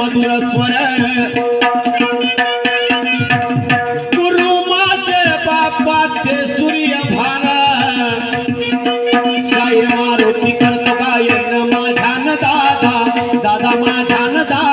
मधुर स्वर गुरु माझे बापा ते सूर्य भान शाहीर मारुती करतो गायन माझ्यान दादा दादा माझ्यान दादा